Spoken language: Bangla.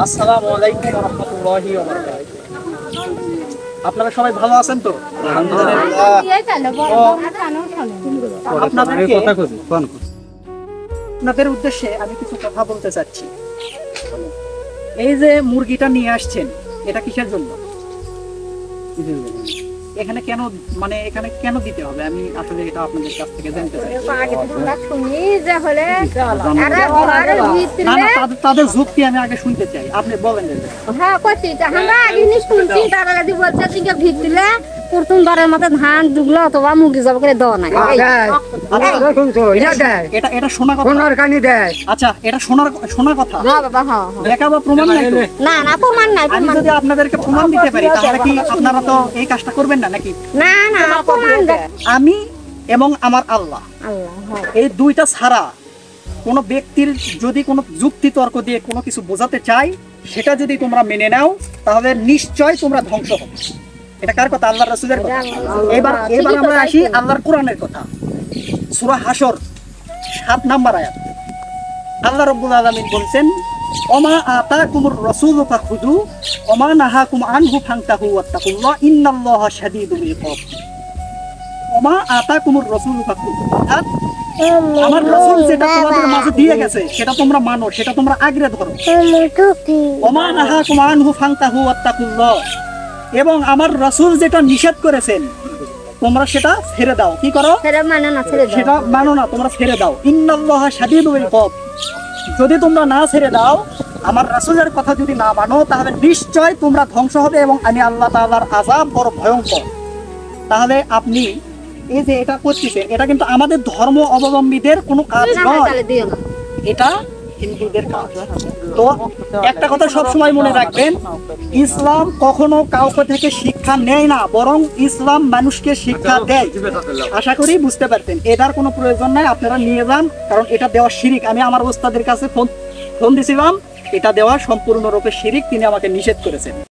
আসসালামু আলাইকুম ওয়া রাহমাতুল্লাহি ওয়া বারাকাতুহু। আপনারা সবাই ভালো আছেন তো? আপনাদের উদ্দেশ্যে আমি কিছু কথা বলতে চাচ্ছি। এই যে মুরগিটা নিয়ে আসছেন, এটা কিসের জন্য? এখানে কেন, মানে এখানে কেন দিতে হবে? আমি আসলে এটা আপনাদের কাছ থেকে জানতে চাই। তাদের যুক্তি আমি আগে শুনতে চাই, আপনি বলেন। প্রথমবারের মতো ধান দুগলো অথবা মুরগি জব করে দেওয়া নাই। এটা শোনা কথা। আচ্ছা, এটা শোনা কথা। দেখা বা প্রমাণ নাই? না না, প্রমাণ নাই। আমি যদি আপনাদেরকে প্রমাণ দিতে পারি তাহলে কি আপনারা তো এই কাজটা করবেন না নাকি? না না, প্রমাণ দেয় আমি এবং আমার আল্লাহ, এই দুইটা ছাড়া কোনো ব্যক্তির যদি কোনো যুক্তি তর্ক দিয়ে কোনো কিছু বোঝাতে চাই, সেটা যদি তোমরা মেনে নাও তাহলে নিশ্চয় তোমরা ধ্বংস হবে। এটা কার কথা? আল্লাহর রাসূলের কথা। এবার আমরা আসি আল্লাহর কোরআনের কথা। সূরা হাসর 7 নম্বর আয়াত। আল্লাহ রাব্বুল আলামিন বলেন, ওমা আতাকুমুর রাসূলু ফাখুযু ওমা নাহাকুম আনহু ফান্তাহু ওয়াত্তাকুল্লাহ ইন্নাল্লাহা শাদীদুল ইকাব। ওমা আতাকুমুর রাসূলু ফাখুযু, আমার রাসূল যেটা তোমাদের মাঝে দিয়ে গেছে সেটা তোমরা মানো, সেটা তোমরা আঁকড়ে ধরো। ওমা নাহাকুম আনহু ফান্তাহু ওয়াত্তাকুল্লাহ, এবং আমার রাসূল যেটা নিষেধ করেছেন তোমরা সেটা ছেড়ে দাও। কি করো? সেটা মানো না, তোমরা ছেড়ে দাও। ইন্নাল্লাহা শাদীদুল ইকাব, যদি তোমরা না ছেড়ে দাও, আমার রাসূলের কথা যদি না মানো, তাহলে নিশ্চয় তোমরা ধ্বংস হবে এবং আমি আল্লাহ তাআলার আযাব বড় ভয়ঙ্কর। তাহলে আপনি এই যে এটা করতেছেন, এটা কিন্তু আমাদের ধর্ম অবলম্বীদের কোনো কাজ নয়, এটা হিন্দুদের কাজ। তো একটা কথা সব সময় মনে রাখবেন, ইসলাম কখনো কাউকে থেকে শিক্ষা নেয় না, বরং ইসলাম মানুষকে শিক্ষা দেয়। আশা করি বুঝতে পারতেন। এটার কোনো প্রয়োজন নাই, আপনারা নিয়ে যান, কারণ এটা দেওয়া শিরিক। আমি আমার ওস্তাদের কাছে ফোন দিয়েছিলাম, এটা দেওয়া সম্পূর্ণরূপে শিরিক, তিনি আমাকে নিষেধ করেছেন।